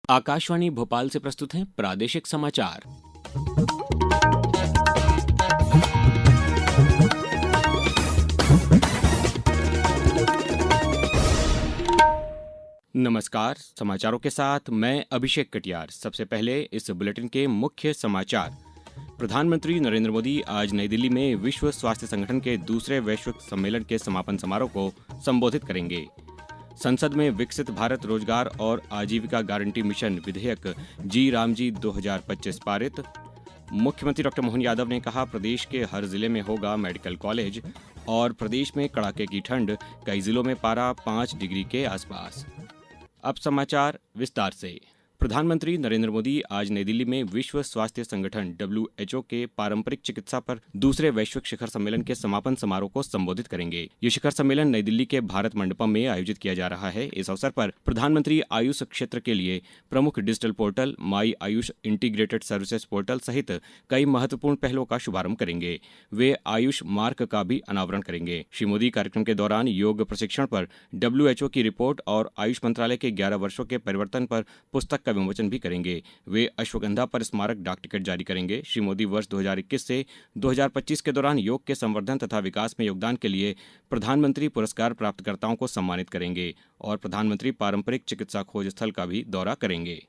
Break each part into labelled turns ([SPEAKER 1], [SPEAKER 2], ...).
[SPEAKER 1] आकाशवाणी भोपाल से प्रस्तुत हैं प्रादेशिक समाचार। नमस्कार, समाचारों के साथ मैं अभिषेक कटियार। सबसे पहले इस बुलेटिन के मुख्य समाचार। प्रधानमंत्री नरेंद्र मोदी आज नई दिल्ली में विश्व स्वास्थ्य संगठन के दूसरे वैश्विक सम्मेलन के समापन समारोह को संबोधित करेंगे। संसद में विकसित भारत रोजगार और आजीविका गारंटी मिशन विधेयक जी रामजी 2025 पारित। मुख्यमंत्री डॉ मोहन यादव ने कहा, प्रदेश के हर जिले में होगा मेडिकल कॉलेज। और प्रदेश में कड़ाके की ठंड, कई जिलों में पारा 5 डिग्री के आसपास। अब समाचार विस्तार से। प्रधानमंत्री नरेंद्र मोदी आज नई दिल्ली में विश्व स्वास्थ्य संगठन WHO के पारंपरिक चिकित्सा पर दूसरे वैश्विक शिखर सम्मेलन के समापन समारोह को संबोधित करेंगे। ये शिखर सम्मेलन नई दिल्ली के भारत मंडपम में आयोजित किया जा रहा है। इस अवसर पर प्रधानमंत्री आयुष क्षेत्र के लिए प्रमुख digital portal my Ayush integrated services portal सहित कई महत्वपूर्ण पहलों का शुभारंभ करेंगे। वे आयुष मार्क का भी अनावरण करेंगे। श्री मोदी कार्यक्रम के दौरान योग प्रशिक्षण पर WHO की रिपोर्ट और आयुष मंत्रालय के 11 वर्षों के परिवर्तन पर पुस्तक का विमोचन भी करेंगे। वे अश्वगंधा पर स्मारक डाक टिकट जारी करेंगे। श्री मोदी वर्ष 2021 से 2025 के दौरान योग के संवर्धन तथा विकास में योगदान के लिए प्रधानमंत्री पुरस्कार प्राप्तकर्ताओं को सम्मानित करेंगे और प्रधानमंत्री पारंपरिक चिकित्सा खोज स्थल का भी दौरा करेंगे।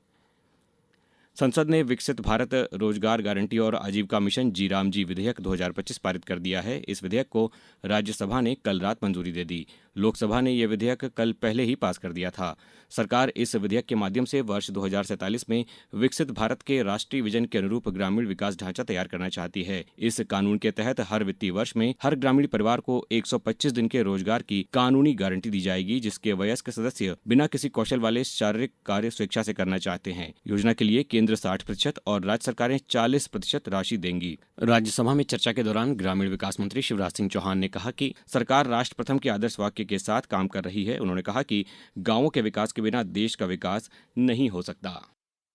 [SPEAKER 1] संसद ने विकसित भारत रोजगार गारंटी और आजीविका मिशन जी रामजी विधेयक 2025 पारित कर दिया है। इस विधेयक को राज्यसभा ने कल रात मंजूरी दे दी। लोकसभा ने यह विधेयक कल पहले ही पास कर दिया था। सरकार इस विधेयक के माध्यम से वर्ष 2047 में विकसित भारत के राष्ट्रीय विजन के अनुरूप ग्रामीण विकास ढांचा तैयार करना चाहती है। इस कानून के तहत हर वित्तीय वर्ष में हर ग्रामीण परिवार को 125 दिन के रोजगार की कानूनी गारंटी दी जाएगी, जिसके वयस्क सदस्य बिना किसी कौशल वाले शारीरिक कार्य स्वेच्छा से करना चाहते हैं। योजना के लिए केंद्र 60% और राज्य सरकारें 40% राशि देंगी। राज्यसभा में चर्चा के दौरान ग्रामीण विकास मंत्री शिवराज सिंह चौहान ने कहा कि सरकार राष्ट्र प्रथम के आदर्श वाक्य के साथ काम कर रही है। उन्होंने कहा कि गांवों के विकास के बिना देश का विकास नहीं हो सकता।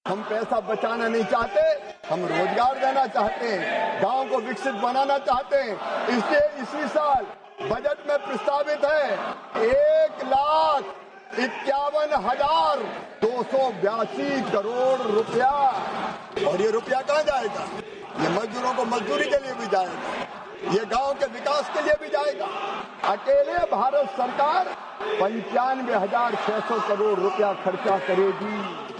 [SPEAKER 2] हम पैसा बचाना नहीं चाहते, हम रोजगार देना चाहते हैं, गांव को विकसित बनाना चाहते हैं। इसलिए इसी साल बजट में प्रस्तावित है 1,51,282 करोड़ रुपया। और ये रुपया कहाँ जाएगा? ये मजदूरों को मजदूरी के लिए भी जाएगा, ये गांव के विकास के लिए भी जाएगा। अकेले भारत सरकार 95,600 करोड़ रुपया खर्चा करेगी।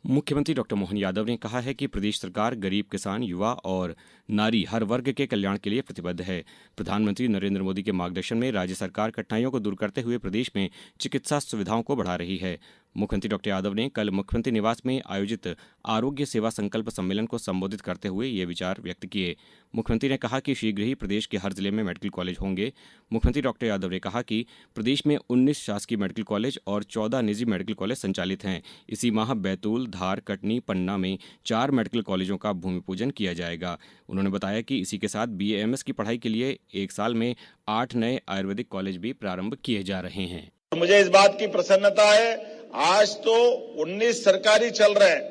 [SPEAKER 1] मुख्यमंत्री डॉ मोहन यादव ने कहा है कि प्रदेश सरकार गरीब, किसान, युवा और नारी हर वर्ग के कल्याण के लिए प्रतिबद्ध है। प्रधानमंत्री नरेंद्र मोदी के मार्गदर्शन में राज्य सरकार कठिनाइयों को दूर करते हुए प्रदेश में चिकित्सा सुविधाओं को बढ़ा रही है। मुख्यमंत्री डॉ यादव ने कल मुख्यमंत्री निवास में आयोजित आरोग्य सेवा संकल्प सम्मेलन को संबोधित करते हुए ये विचार व्यक्त किए। मुख्यमंत्री ने कहा कि शीघ्र ही प्रदेश के हर जिले में मेडिकल कॉलेज होंगे। मुख्यमंत्री डॉ यादव ने कहा कि प्रदेश में 19 शासकीय मेडिकल कॉलेज और 14 निजी मेडिकल कॉलेज संचालित हैं। इसी माह बैतूल, धार, कटनी, पन्ना में 4 मेडिकल कॉलेजों का भूमि पूजन किया जाएगा। उन्होंने बताया कि इसी के साथ BAMS की पढ़ाई के लिए एक साल में 8 नए आयुर्वेदिक कॉलेज भी प्रारंभ किए जा रहे हैं।
[SPEAKER 3] मुझे इस बात की प्रसन्नता है, आज तो 19 सरकारी चल रहे हैं,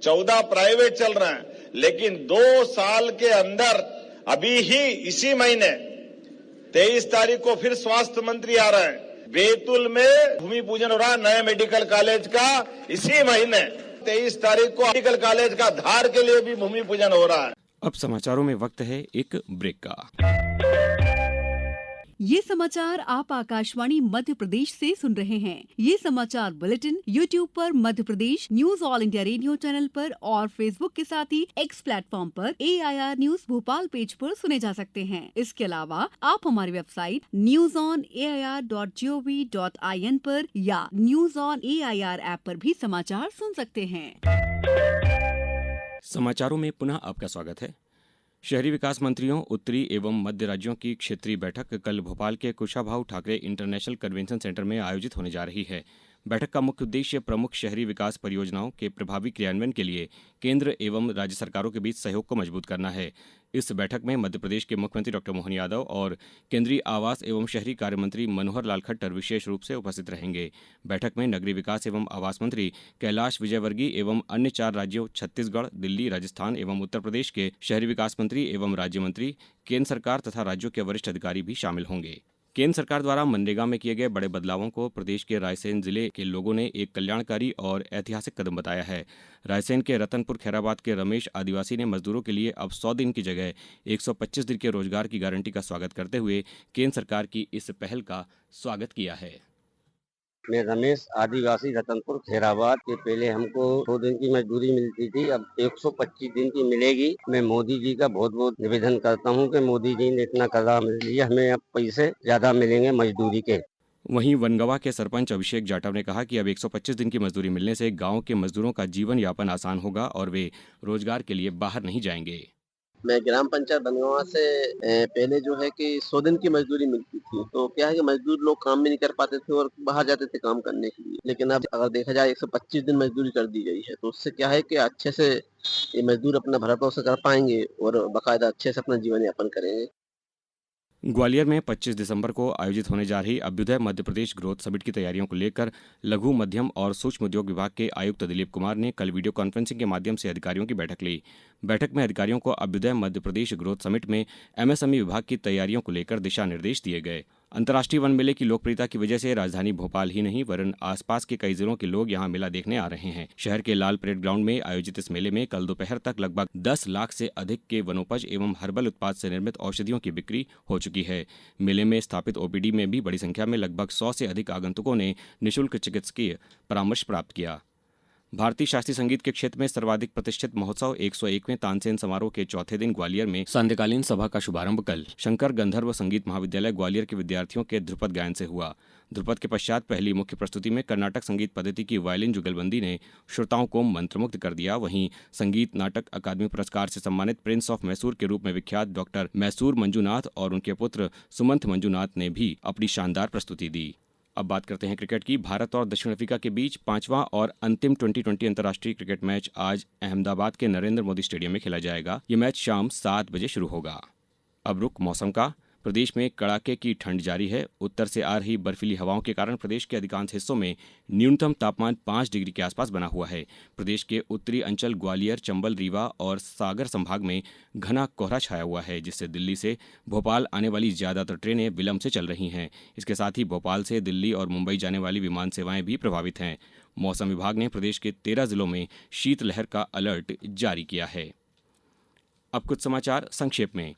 [SPEAKER 3] 14 प्राइवेट चल रहे हैं, लेकिन 2 साल के अंदर अभी ही इसी महीने 23 तारीख को फिर स्वास्थ्य मंत्री आ रहे हैं। बैतूल में भूमि पूजन हो रहा है नए मेडिकल कॉलेज का। इसी महीने 23 तारीख को मेडिकल कॉलेज का धार के लिए भी भूमि पूजन हो रहा है।
[SPEAKER 1] अब समाचारों में वक्त है एक ब्रेक का।
[SPEAKER 4] ये समाचार आप आकाशवाणी मध्य प्रदेश से सुन रहे हैं। ये समाचार बुलेटिन YouTube पर Madhya Pradesh news all India radio channel पर और Facebook के साथ ही X प्लेटफॉर्म पर AIR न्यूज भोपाल पेज पर सुने जा सकते हैं। इसके अलावा आप हमारी वेबसाइट newsonair.gov.in पर या न्यूज ऑन AIR ऐप पर भी समाचार सुन सकते हैं।
[SPEAKER 1] समाचारों में पुनः आपका स्वागत है। शहरी विकास मंत्रियों, उत्तरी एवं मध्य राज्यों की क्षेत्रीय बैठक कल भोपाल के Kushabhau Thackeray international convention centre में आयोजित होने जा रही है। बैठक का मुख्य उद्देश्य प्रमुख शहरी विकास परियोजनाओं के प्रभावी क्रियान्वयन के लिए केंद्र एवं राज्य सरकारों के बीच सहयोग को मजबूत करना है। इस बैठक में मध्य प्रदेश के मुख्यमंत्री डॉ मोहन यादव और केंद्रीय आवास एवं शहरी कार्य मंत्री मनोहर लाल खट्टर विशेष रूप से उपस्थित रहेंगे। बैठक में नगरीय विकास एवं आवास मंत्री कैलाश विजयवर्गीय एवं अन्य 4 राज्यों छत्तीसगढ़, दिल्ली, राजस्थान एवं उत्तर प्रदेश के शहरी विकास मंत्री एवं राज्य मंत्री, केंद्र सरकार तथा राज्यों के वरिष्ठ अधिकारी भी शामिल होंगे। केंद्र सरकार द्वारा मनरेगा में किए गए बड़े बदलावों को प्रदेश के रायसेन जिले के लोगों ने एक कल्याणकारी और ऐतिहासिक कदम बताया है। रायसेन के रतनपुर खैराबाद के रमेश आदिवासी ने मजदूरों के लिए अब 100 दिन की जगह 125 दिन के रोजगार की गारंटी का स्वागत करते हुए केंद्र सरकार की इस पहल का स्वागत किया है।
[SPEAKER 5] मैं रमेश आदिवासी रतनपुर खैराबाद के पहले हमको 100 दिन की मजदूरी मिलती थी, अब 125 दिन की मिलेगी। मैं मोदी जी का बहुत बहुत निवेदन करता हूं कि मोदी जी ने इतना कदम लिया, हमें अब पैसे ज्यादा मिलेंगे मजदूरी के।
[SPEAKER 1] वहीं वनगवा के सरपंच अभिषेक जाटव ने कहा कि अब 125 दिन की मजदूरी मिलने से गांव के मजदूरों का जीवन यापन आसान होगा और वे रोजगार के लिए बाहर नहीं जाएंगे।
[SPEAKER 6] मैं ग्राम पंचायत बनगांव से पहले जो है कि 100 दिन की मजदूरी मिलती थी, तो क्या है कि मजदूर लोग काम भी नहीं कर पाते थे और बाहर जाते थे काम करने के लिए। लेकिन अब अगर देखा जाए 125 दिन मजदूरी कर दी गई है, तो उससे क्या है कि अच्छे से ये मजदूर अपना भरण पोषण कर पाएंगे और बाकायदा अच्छे से अपना जीवन यापन करेंगे।
[SPEAKER 1] ग्वालियर में 25 दिसंबर को आयोजित होने जा रही अभ्युदय मध्य प्रदेश ग्रोथ समिट की तैयारियों को लेकर लघु मध्यम और सूक्ष्म उद्योग विभाग के आयुक्त दिलीप कुमार ने कल वीडियो कॉन्फ्रेंसिंग के माध्यम से अधिकारियों की बैठक ली। बैठक में अधिकारियों को अभ्युदय मध्य प्रदेश ग्रोथ समिट में एमएसएमई विभाग की तैयारियों को लेकर दिशा निर्देश दिए गए। अंतर्राष्ट्रीय वन मेले की लोकप्रियता की वजह से राजधानी भोपाल ही नहीं वरन आसपास के कई जिलों के लोग यहां मेला देखने आ रहे हैं। शहर के लाल परेड ग्राउंड में आयोजित इस मेले में कल दोपहर तक लगभग 10 लाख से अधिक के वनोपज एवं हर्बल उत्पाद से निर्मित औषधियों की बिक्री हो चुकी है। मेले में स्थापित ओपीडी में भी बड़ी संख्या में लगभग 100 से अधिक आगंतुकों ने निःशुल्क चिकित्सकीय परामर्श प्राप्त किया। भारतीय शास्त्रीय संगीत के क्षेत्र में सर्वाधिक प्रतिष्ठित महोत्सव 101वें तानसेन समारोह के चौथे दिन ग्वालियर में सांध्यकालीन सभा का शुभारंभ कल शंकर गंधर्व संगीत महाविद्यालय ग्वालियर के विद्यार्थियों के ध्रुपद गायन से हुआ। ध्रुपद के पश्चात पहली मुख्य प्रस्तुति में कर्नाटक संगीत पद्धति की वायलिन जुगलबंदी ने श्रोताओं को मंत्रमुग्ध कर दिया। वहीं संगीत नाटक अकादमी पुरस्कार से सम्मानित प्रिंस ऑफ मैसूर के रूप में विख्यात डॉक्टर मैसूर मंजूनाथ और उनके पुत्र सुमंत मंजूनाथ ने भी अपनी शानदार प्रस्तुति दी। अब बात करते हैं क्रिकेट की। भारत और दक्षिण अफ्रीका के बीच 5वां और अंतिम T20 अंतर्राष्ट्रीय क्रिकेट मैच आज अहमदाबाद के नरेंद्र मोदी स्टेडियम में खेला जाएगा। ये मैच शाम 7 बजे शुरू होगा। अब रुख मौसम का। प्रदेश में कड़ाके की ठंड जारी है। उत्तर से आ रही बर्फीली हवाओं के कारण प्रदेश के अधिकांश हिस्सों में न्यूनतम तापमान 5 डिग्री के आसपास बना हुआ है। प्रदेश के उत्तरी अंचल ग्वालियर, चंबल, रीवा और सागर संभाग में घना कोहरा छाया हुआ है, जिससे दिल्ली से भोपाल आने वाली ज्यादातर ट्रेनें विलंब से चल रही हैं। इसके साथ ही भोपाल से दिल्ली और मुंबई जाने वाली विमान सेवाएं भी प्रभावित हैं। मौसम विभाग ने प्रदेश के 13 जिलों में शीतलहर का अलर्ट जारी किया है। अब कुछ समाचार संक्षेप में।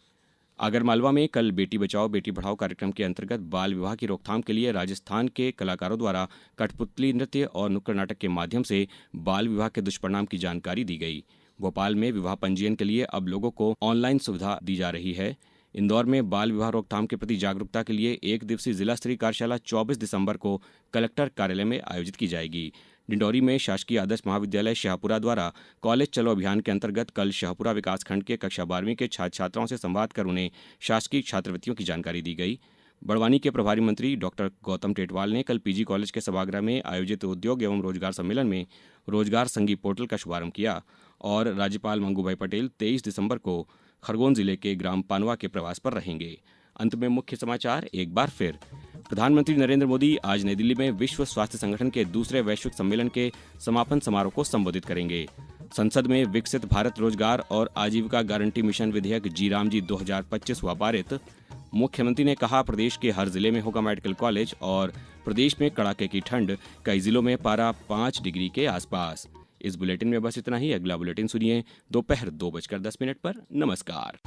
[SPEAKER 1] आगरमालवा में कल बेटी बचाओ बेटी पढ़ाओ कार्यक्रम के अंतर्गत बाल विवाह की रोकथाम के लिए राजस्थान के कलाकारों द्वारा कठपुतली नृत्य और नुक्कड़ नाटक के माध्यम से बाल विवाह के दुष्परिणाम की जानकारी दी गई। भोपाल में विवाह पंजीयन के लिए अब लोगों को ऑनलाइन सुविधा दी जा रही है। इंदौर में बाल विवाह रोकथाम के प्रति जागरूकता के लिए 1 दिवसीय जिला स्तरीय कार्यशाला 24 दिसंबर को कलेक्टर कार्यालय में आयोजित की जाएगी। डिंडौरी में शासकीय आदर्श महाविद्यालय शाहपुरा द्वारा कॉलेज चलो अभियान के अंतर्गत कल शाहपुरा विकासखंड के कक्षा 12वीं के छात्र छात्राओं से संवाद कर उन्हें शासकीय छात्रवृत्तियों की जानकारी दी गई। बड़वानी के प्रभारी मंत्री डॉक्टर गौतम टेटवाल ने कल पीजी कॉलेज के सभागृह में आयोजित उद्योग एवं रोजगार सम्मेलन में रोजगार संगी पोर्टल का शुभारंभ किया और राज्यपाल मंगूभाई पटेल 23 दिसंबर को खरगोन जिले के ग्राम पानवा के प्रवास पर रहेंगे। अंत में मुख्य समाचार एक बार फिर। प्रधानमंत्री नरेंद्र मोदी आज नई दिल्ली में विश्व स्वास्थ्य संगठन के दूसरे वैश्विक सम्मेलन के समापन समारोह को संबोधित करेंगे। संसद में विकसित भारत रोजगार और आजीविका गारंटी मिशन विधेयक जी-राम जी 2025 हुआ पारित। मुख्यमंत्री ने कहा प्रदेश के हर जिले में होगा मेडिकल कॉलेज और प्रदेश में कड़ाके की ठंड, कई जिलों में पारा 5 डिग्री के आसपास। इस बुलेटिन में बस इतना ही। अगला बुलेटिन सुनिए दोपहर 2:10 पर। नमस्कार।